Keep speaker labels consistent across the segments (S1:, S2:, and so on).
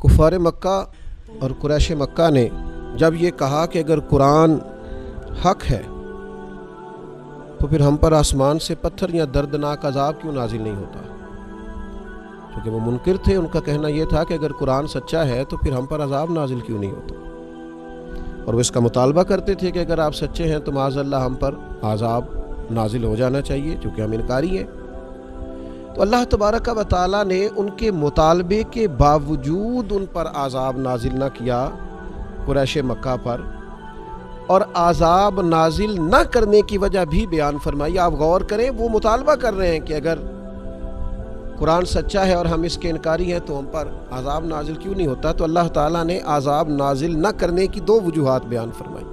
S1: कुफ़ार मक्का और कुरैश मक्का ने जब ये कहा कि अगर कुरान हक है तो फिर हम पर आसमान से पत्थर या दर्दनाक अजाब क्यों नाजिल नहीं होता, क्योंकि वो मुनकिर थे। उनका कहना यह था कि अगर कुरान सच्चा है तो फिर हम पर अजाब नाजिल क्यों नहीं होता, और वो इसका मुतालबा करते थे कि अगर आप सच्चे हैं तो माज़अल्लाह हम पर अजाब नाजिल हो जाना चाहिए, क्योंकि हम इनकारी हैं। तो अल्लाह तबारक व तआला ने उनके मुतालबे के बावजूद उन पर अजाब नाजिल न किया कुरैश मक्का पर, और अजाब नाजिल न करने की वजह भी बयान फरमाई। आप गौर करें, वो मुतालबा कर रहे हैं कि अगर कुरान सच्चा है और हम इसके इनकारी हैं तो हम पर अजाब नाजिल क्यों नहीं होता। तो अल्लाह ताला ने अजाब नाजिल न करने की दो वजूहात बयान फरमाई।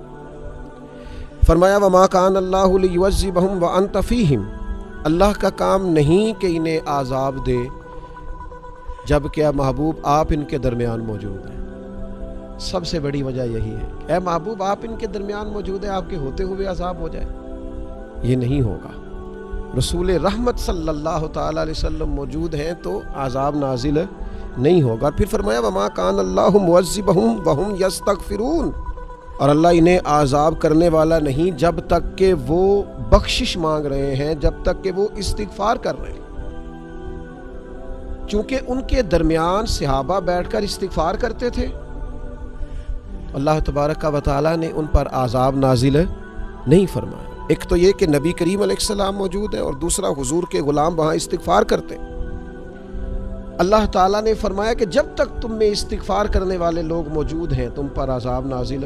S1: फरमाया वमा कान अल्लाहु लियुअज़्ज़िबहुम व अंत फ़ीहिम, अल्लाह का काम नहीं कि इन्हें आज़ाब दे जब क्या महबूब आप इनके दरमियान मौजूद हैं। सबसे बड़ी वजह यही है, ऐ महबूब आप इनके दरमियान मौजूद हैं, आपके होते हुए अज़ाब हो जाए, ये नहीं होगा। रसूल रहमत सल्लल्लाहु ताला अलैहि वसल्लम मौजूद हैं तो अज़ाब नाजिल नहीं होगा। फिर फरमाया वमा कान अल्लाहु मुअज़्ज़िबहुम व हुम यस्तग़फ़िरून, और अल्लाह इन्हें आज़ाब करने वाला नहीं जब तक कि वो बख्शिश मांग रहे हैं, जब तक कि वो इस्तिग़फ़ार कर रहे हैं। चूंकि उनके दरमियान सहाबा बैठकर इस्तिग़फ़ार करते थे, अल्लाह तबारक व तआला ने उन पर आज़ाब नाजिल नहीं फरमाया। एक तो ये कि नबी करीम अलैहिस्सलाम मौजूद है, और दूसरा हुजूर के गुलाम वहाँ इस्तिग़फ़ार करते। अल्लाह ताला ने फरमाया कि जब तक तुम में इस्तिग़फ़ार करने वाले लोग मौजूद हैं तुम पर आज़ाब नाजिल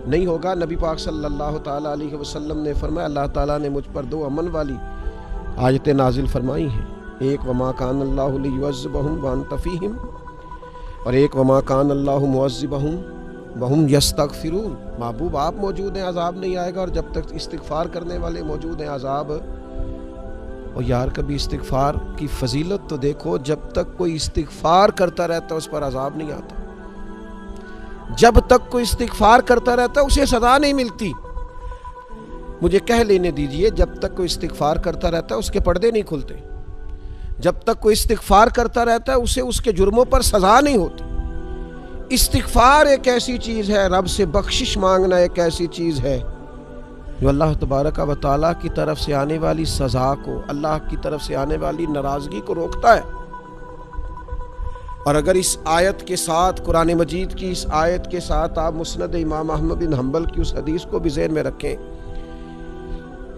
S1: नहीं होगा। नबी पाक सल्लल्लाहु ताला अलैहि वसल्लम ने फरमाया अल्लाह ताला ने मुझ पर दो अमन वाली आयतें नाजिल फरमाई हैं, एक वमा कान अल्लाहु लियुअज़्ज़िबहुम व अंत फ़ीहिम, और एक वमा कान अल्लाहु मुअज़्ज़िबहुम व हुम यस्तग़फ़िरून। महबूब आप मौजूद हैं अज़ाब नहीं आएगा, और जब तक इस्तिग़फ़ार करने वाले मौजूद हैं अज़ाब। और यार कभी इस्तिग़फ़ार की फजीलत तो देखो, जब तक कोई इस्तिग़फ़ार करता रहता उस पर अज़ाब नहीं आता, जब तक कोई इस्तिग़फ़ार करता रहता उसे सज़ा नहीं मिलती। मुझे कह लेने दीजिए, जब तक कोई इस्तिग़फ़ार करता रहता उसके पर्दे नहीं खुलते, जब तक कोई इस्तिग़फ़ार करता रहता है उसे उसके जुर्मों पर सज़ा नहीं होती। इस्तिग़फ़ार एक ऐसी चीज़ है, रब से बख्शिश मांगना एक ऐसी चीज़ है जो अल्लाह तबारक व तआला की तरफ से आने वाली सज़ा को, अल्लाह की तरफ से आने वाली नाराज़गी को रोकता है। और अगर इस आयत के साथ, कुरान मजीद की इस आयत के साथ आप मुस्नद इमाम अहमद बिन हम्बल की उस हदीस को भी ज़हन में रखें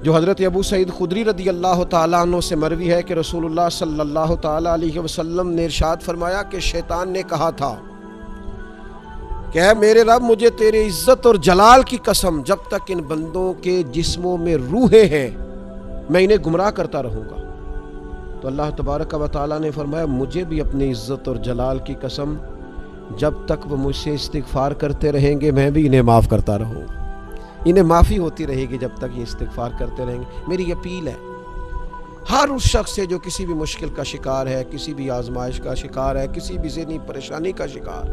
S1: जो हज़रत अबू सईद खुदरी रदी अल्लाह ताला अन्हु से मरवी है कि रसूलुल्लाह सल्लल्लाहु ताला अलैहि वसल्लम ने इरशाद फरमाया कि शैतान ने कहा था कि है मेरे रब, मुझे तेरे इज़्ज़त और जलाल की कसम, जब तक इन बंदों के जिस्मों में रूहें हैं मैं इन्हें गुमराह करता रहूँगा। तो अल्लाह तबारक व तआला ने फरमाया मुझे भी अपनी इज़्ज़त और जलाल की कसम, जब तक वो मुझसे इस्तिग़फ़ार करते रहेंगे मैं भी इन्हें माफ़ करता रहूँगा, इन्हें माफ़ी होती रहेगी जब तक ये इस्तिग़फ़ार करते रहेंगे। मेरी अपील है हर उस शख्स से जो किसी भी मुश्किल का शिकार है, किसी भी आजमाइश का शिकार है, किसी भी ज़हनी परेशानी का शिकार,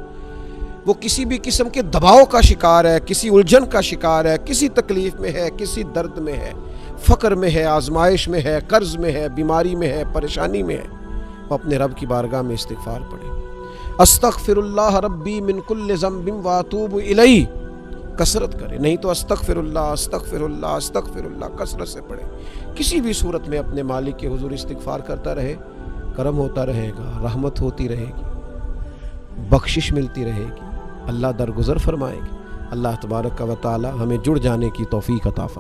S1: वो किसी भी किस्म के दबाव का शिकार है, किसी उलझन का शिकार है, किसी तकलीफ़ में है, किसी दर्द में है, फ़क्र में है, आजमाइश में है, कर्ज़ में है, बीमारी में है, परेशानी में है, वो अपने रब की बारगाह में इस्तिग़फ़ार पढ़े। अस्तग़फ़िरुल्लाह रब्बी मिन कुल्लि ज़ंबिन व अतूबु इलैहि, कसरत करे, नहीं तो अस्तग़फ़िरुल्लाह अस्तग़फ़िरुल्लाह अस्तग़फ़िरुल्लाह कसरत से पढ़े। किसी भी सूरत में अपने मालिक के हुज़ूर इस्तिग़फ़ार करता रहे, करम होता रहेगा, रहमत होती रहेगी, बख्शिश मिलती रहेगी, अल्लाह दरगुज़र फरमाएंगे। अल्लाह तबारक व तआला हमें जुड़ जाने की तौफ़ीक़ अता फरमाए।